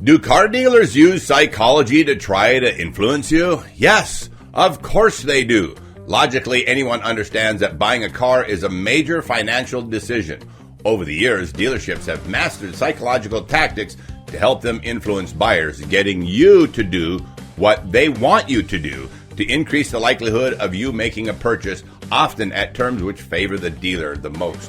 Do car dealers use psychology to try to influence you? Yes, of course they do. Logically, anyone understands that buying a car is a major financial decision. Over the years, dealerships have mastered psychological tactics to help them influence buyers, getting you to do what they want you to do to increase the likelihood of you making a purchase, often at terms which favor the dealer the most.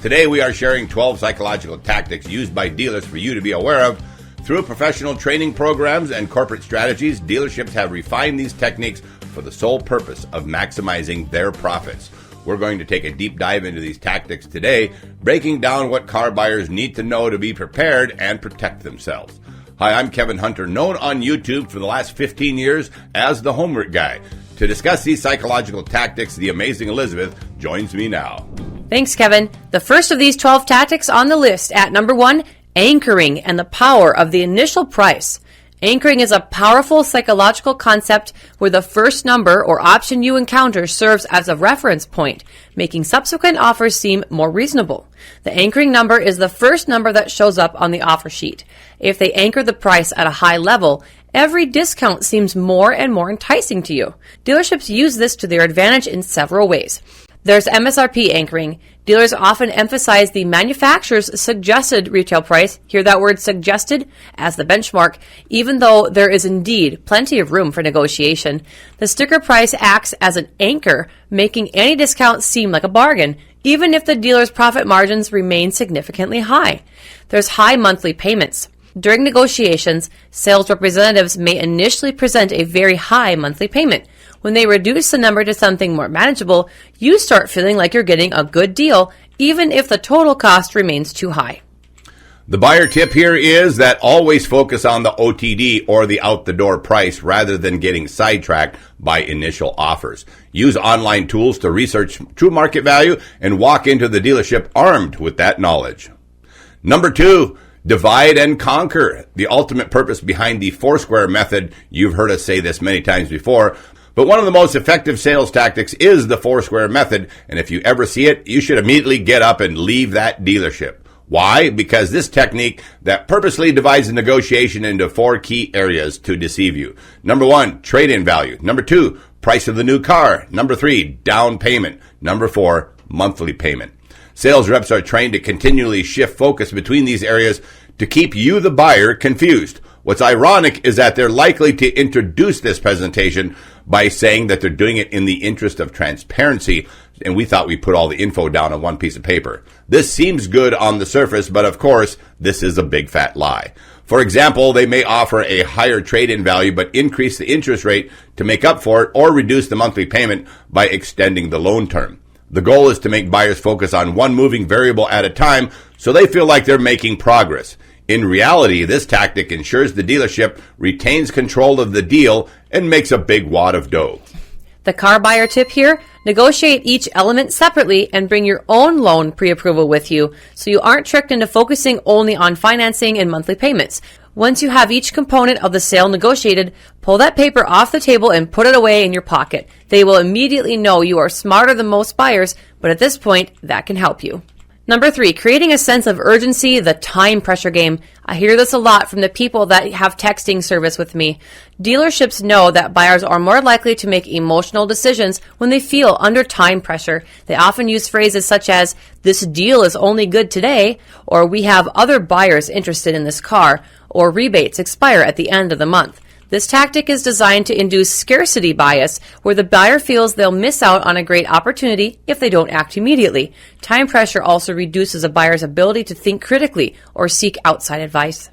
Today, we are sharing 12 psychological tactics used by dealers for you to be aware of. Through professional training programs and corporate strategies, dealerships have refined these techniques for the sole purpose of maximizing their profits. We're going to take a deep dive into these tactics today, breaking down what car buyers need to know to be prepared and protect themselves. Hi, I'm Kevin Hunter, known on YouTube for the last 15 years as the Homework Guy. To discuss these psychological tactics, the amazing Elizabeth joins me now. Thanks, Kevin. The first of these 12 tactics on the list at number 1, anchoring and the power of the initial price. Anchoring is a powerful psychological concept where the first number or option you encounter serves as a reference point, making subsequent offers seem more reasonable. The anchoring number is the first number that shows up on the offer sheet. If they anchor the price at a high level, every discount seems more and more enticing to you. Dealerships use this to their advantage in several ways. There's MSRP anchoring. Dealers often emphasize the manufacturer's suggested retail price, hear that word suggested, as the benchmark, even though there is indeed plenty of room for negotiation. The sticker price acts as an anchor, making any discount seem like a bargain, even if the dealer's profit margins remain significantly high. There's high monthly payments. During negotiations, sales representatives may initially present a very high monthly payment. When they reduce the number to something more manageable, you start feeling like you're getting a good deal, even if the total cost remains too high. The buyer tip here is that always focus on the OTD or the out-the-door price rather than getting sidetracked by initial offers. Use online tools to research true market value and walk into the dealership armed with that knowledge. Number 2, divide and conquer. The ultimate purpose behind the Foursquare method, you've heard us say this many times before, but one of the most effective sales tactics is the Foursquare method, and if you ever see it, you should immediately get up and leave that dealership. Why? Because this technique that purposely divides the negotiation into 4 key areas to deceive you. Number 1, trade-in value. Number 2, price of the new car. Number 3, down payment. Number 4, monthly payment. Sales reps are trained to continually shift focus between these areas to keep you, the buyer, confused. What's ironic is that they're likely to introduce this presentation by saying that they're doing it in the interest of transparency, and we thought we put all the info down on one piece of paper. This seems good on the surface, but of course, this is a big fat lie. For example, they may offer a higher trade-in value but increase the interest rate to make up for it or reduce the monthly payment by extending the loan term. The goal is to make buyers focus on one moving variable at a time so they feel like they're making progress. In reality, this tactic ensures the dealership retains control of the deal and makes a big wad of dough. The car buyer tip here, negotiate each element separately and bring your own loan pre-approval with you so you aren't tricked into focusing only on financing and monthly payments. Once you have each component of the sale negotiated, pull that paper off the table and put it away in your pocket. They will immediately know you are smarter than most buyers, but at this point, that can help you. Number 3, creating a sense of urgency, the time pressure game. I hear this a lot from the people that have texting service with me. Dealerships know that buyers are more likely to make emotional decisions when they feel under time pressure. They often use phrases such as, "This deal is only good today," or "We have other buyers interested in this car," or "Rebates expire at the end of the month." This tactic is designed to induce scarcity bias, where the buyer feels they'll miss out on a great opportunity if they don't act immediately. Time pressure also reduces a buyer's ability to think critically or seek outside advice.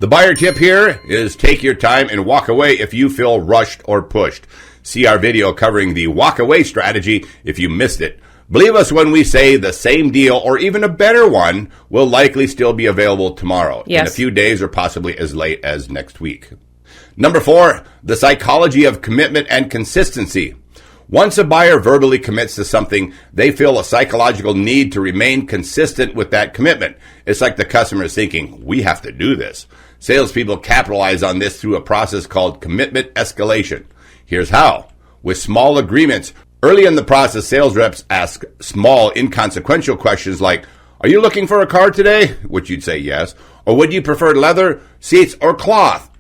The buyer tip here is take your time and walk away if you feel rushed or pushed. See our video covering the walk away strategy if you missed it. Believe us when we say the same deal or even a better one will likely still be available tomorrow, in a few days or possibly as late as next week. Number 4, the psychology of commitment and consistency. Once a buyer verbally commits to something, they feel a psychological need to remain consistent with that commitment. It's like the customer is thinking, we have to do this. Salespeople capitalize on this through a process called commitment escalation. Here's how. With small agreements, early in the process, sales reps ask small, inconsequential questions like, "Are you looking for a car today?" Which you'd say yes. Or would you prefer leather, seats, or cloth?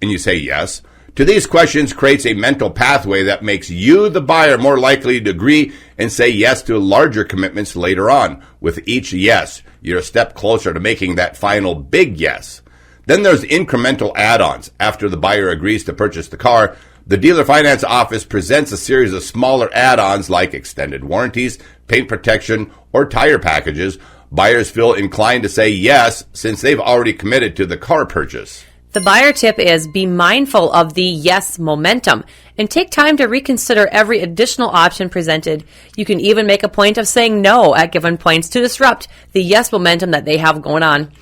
And you say yes. To these questions creates a mental pathway that makes you, the buyer, more likely to agree and say yes to larger commitments later on. With each yes, you're a step closer to making that final big yes. Then there's incremental add-ons. After the buyer agrees to purchase the car, the dealer finance office presents a series of smaller add-ons like extended warranties, paint protection, or tire packages. Buyers feel inclined to say yes since they've already committed to the car purchase. The buyer tip is be mindful of the yes momentum and take time to reconsider every additional option presented. You can even make a point of saying no at given points to disrupt the yes momentum that they have going on.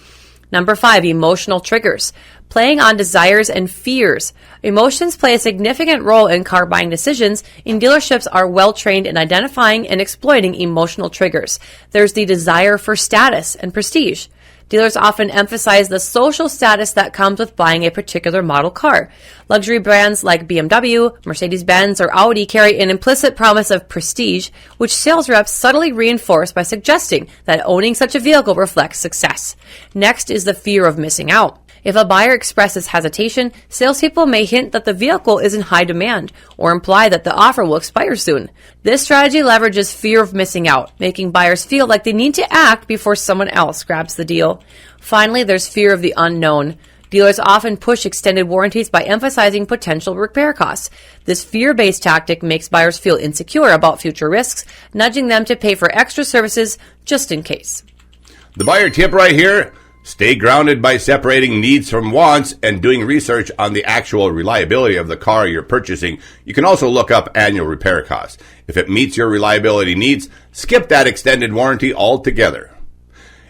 Number 5, emotional triggers. Playing on desires and fears. Emotions play a significant role in car buying decisions, and dealerships are well trained in identifying and exploiting emotional triggers. There's the desire for status and prestige. Dealers often emphasize the social status that comes with buying a particular model car. Luxury brands like BMW, Mercedes-Benz, or Audi carry an implicit promise of prestige, which sales reps subtly reinforce by suggesting that owning such a vehicle reflects success. Next is the fear of missing out. If a buyer expresses hesitation, salespeople may hint that the vehicle is in high demand or imply that the offer will expire soon. This strategy leverages fear of missing out, making buyers feel like they need to act before someone else grabs the deal. Finally, there's fear of the unknown. Dealers often push extended warranties by emphasizing potential repair costs. This fear-based tactic makes buyers feel insecure about future risks, nudging them to pay for extra services just in case. The buyer tip right here: stay grounded by separating needs from wants and doing research on the actual reliability of the car you're purchasing. You can also look up annual repair costs. If it meets your reliability needs, skip that extended warranty altogether.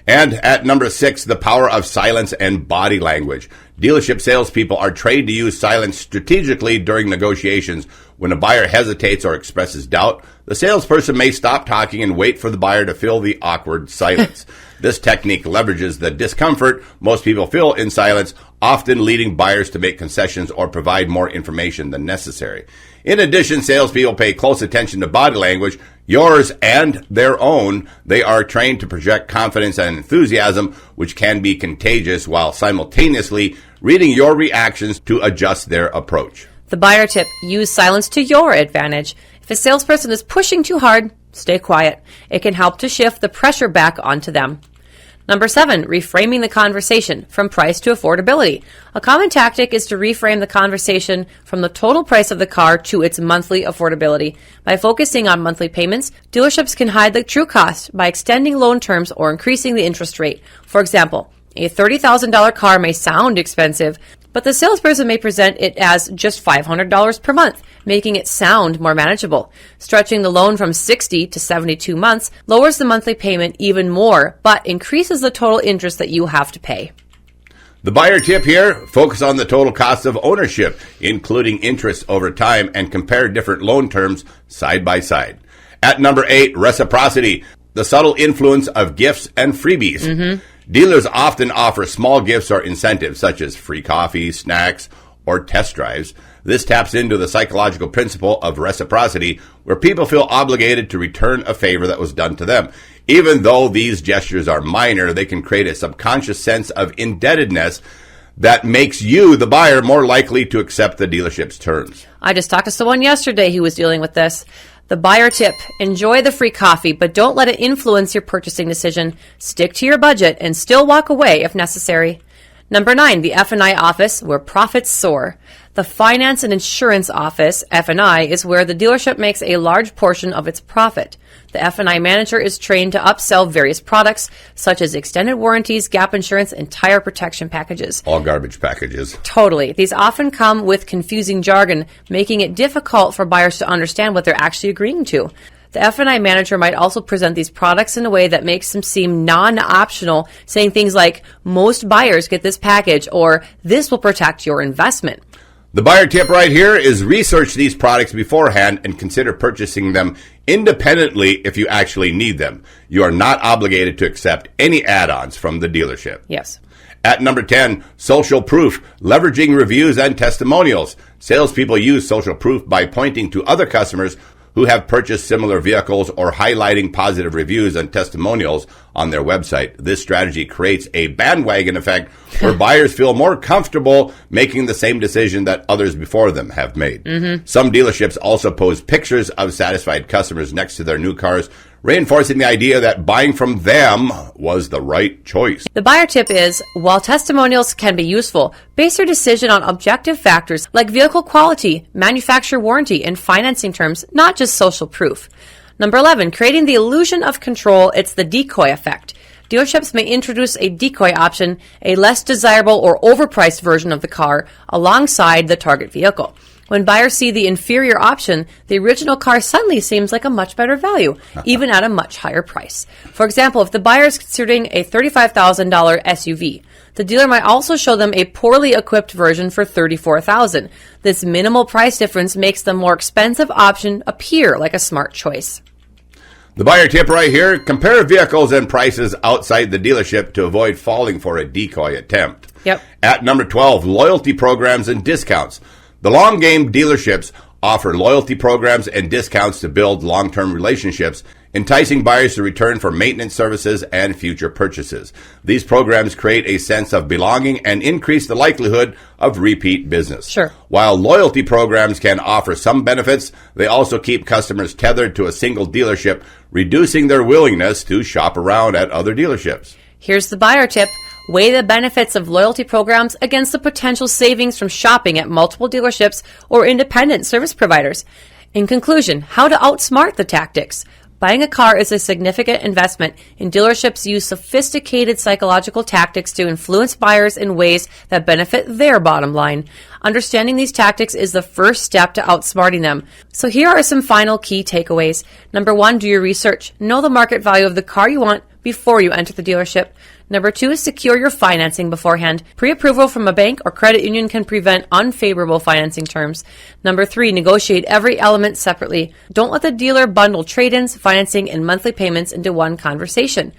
And at number 6, the power of silence and body language. Dealership salespeople are trained to use silence strategically during negotiations. When a buyer hesitates or expresses doubt, the salesperson may stop talking and wait for the buyer to fill the awkward silence. This technique leverages the discomfort most people feel in silence, often leading buyers to make concessions or provide more information than necessary. In addition, salespeople pay close attention to body language, yours and their own. They are trained to project confidence and enthusiasm, which can be contagious, while simultaneously reading your reactions to adjust their approach. The buyer tip: use silence to your advantage. If a salesperson is pushing too hard, stay quiet. It can help to shift the pressure back onto them. Number 7, reframing the conversation from price to affordability. A common tactic is to reframe the conversation from the total price of the car to its monthly affordability. By focusing on monthly payments, dealerships can hide the true cost by extending loan terms or increasing the interest rate. For example, a $30,000 car may sound expensive, but the salesperson may present it as just $500 per month, making it sound more manageable. Stretching the loan from 60 to 72 months lowers the monthly payment even more, but increases the total interest that you have to pay. The buyer tip here: focus on the total cost of ownership, including interest over time, and compare different loan terms side by side. At number 8, reciprocity, the subtle influence of gifts and freebies. Dealers often offer small gifts or incentives such as free coffee, snacks, or test drives. This taps into the psychological principle of reciprocity, where people feel obligated to return a favor that was done to them. Even though these gestures are minor, they can create a subconscious sense of indebtedness that makes you, the buyer, more likely to accept the dealership's terms. I just talked to someone yesterday who was dealing with this. The buyer tip: enjoy the free coffee, but don't let it influence your purchasing decision. Stick to your budget and still walk away if necessary. Number 9, the F&I office, where profits soar. The Finance and Insurance Office, F&I, is where the dealership makes a large portion of its profit. The F&I manager is trained to upsell various products, such as extended warranties, gap insurance, and tire protection packages. All garbage packages. Totally. These often come with confusing jargon, making it difficult for buyers to understand what they're actually agreeing to. The F&I manager might also present these products in a way that makes them seem non-optional, saying things like, most buyers get this package, or this will protect your investment. The buyer tip right here is research these products beforehand and consider purchasing them independently if you actually need them. You are not obligated to accept any add-ons from the dealership. Yes. At number 10, social proof, leveraging reviews and testimonials. Salespeople use social proof by pointing to other customers who have purchased similar vehicles or highlighting positive reviews and testimonials on their website. This strategy creates a bandwagon effect where buyers feel more comfortable making the same decision that others before them have made. Some dealerships also post pictures of satisfied customers next to their new cars, reinforcing the idea that buying from them was the right choice. The buyer tip is, while testimonials can be useful, base your decision on objective factors like vehicle quality, manufacturer warranty, and financing terms, not just social proof. Number 11, creating the illusion of control. It's the decoy effect. Dealerships may introduce a decoy option, a less desirable or overpriced version of the car, alongside the target vehicle. When buyers see the inferior option, the original car suddenly seems like a much better value, even at a much higher price. For example, if the buyer is considering a $35,000 SUV, the dealer might also show them a poorly equipped version for $34,000. This minimal price difference makes the more expensive option appear like a smart choice. The buyer tip right here, compare vehicles and prices outside the dealership to avoid falling for a decoy attempt. Yep. At number 12, loyalty programs and discounts. The long game dealerships offer loyalty programs and discounts to build long-term relationships, enticing buyers to return for maintenance services and future purchases. These programs create a sense of belonging and increase the likelihood of repeat business. Sure. While loyalty programs can offer some benefits, they also keep customers tethered to a single dealership, reducing their willingness to shop around at other dealerships. Here's the buyer tip. Weigh the benefits of loyalty programs against the potential savings from shopping at multiple dealerships or independent service providers. In conclusion, how to outsmart the tactics. Buying a car is a significant investment, and dealerships use sophisticated psychological tactics to influence buyers in ways that benefit their bottom line. Understanding these tactics is the first step to outsmarting them. So here are some final key takeaways. Number 1, do your research. Know the market value of the car you want before you enter the dealership. Number 2 is secure your financing beforehand. Pre-approval from a bank or credit union can prevent unfavorable financing terms. Number 3, negotiate every element separately. Don't let the dealer bundle trade-ins, financing, and monthly payments into one conversation.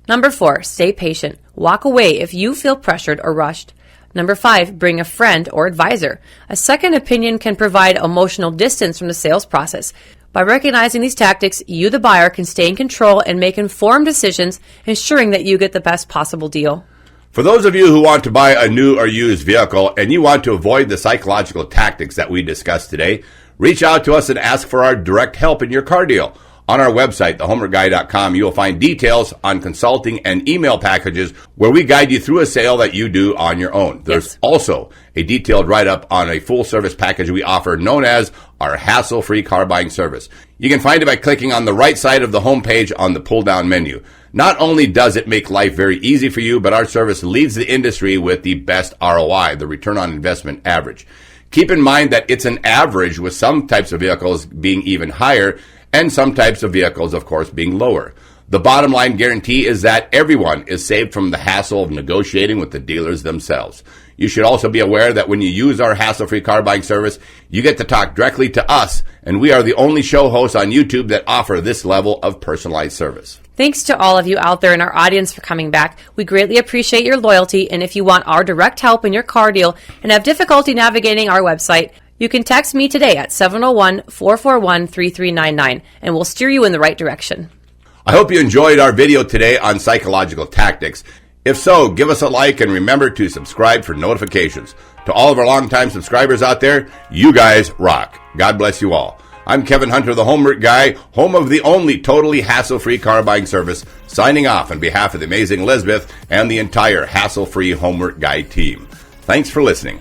Number 4, stay patient. Walk away if you feel pressured or rushed. Number 5, bring a friend or advisor. A second opinion can provide emotional distance from the sales process. By recognizing these tactics, you, the buyer, can stay in control and make informed decisions, ensuring that you get the best possible deal. For those of you who want to buy a new or used vehicle and you want to avoid the psychological tactics that we discussed today, reach out to us and ask for our direct help in your car deal. On our website, thehomeworkguy.com, you will find details on consulting and email packages where we guide you through a sale that you do on your own. There's also a detailed write-up on a full-service package we offer known as our hassle-free car buying service. You can find it by clicking on the right side of the homepage on the pull-down menu. Not only does it make life very easy for you, but our service leads the industry with the best ROI, the return on investment average. Keep in mind that it's an average, with some types of vehicles being even higher and some types of vehicles, of course, being lower. The bottom line guarantee is that everyone is saved from the hassle of negotiating with the dealers themselves. You should also be aware that when you use our hassle-free car buying service, you get to talk directly to us, and we are the only show hosts on YouTube that offer this level of personalized service. Thanks to all of you out there in our audience for coming back. We greatly appreciate your loyalty, and if you want our direct help in your car deal and have difficulty navigating our website, you can text me today at 701-441-3399, and we'll steer you in the right direction. I hope you enjoyed our video today on psychological tactics. If so, give us a like and remember to subscribe for notifications. To all of our longtime subscribers out there, you guys rock. God bless you all. I'm Kevin Hunter, the Homework Guy, home of the only totally hassle-free car buying service, signing off on behalf of the amazing Elizabeth and the entire hassle-free Homework Guy team. Thanks for listening.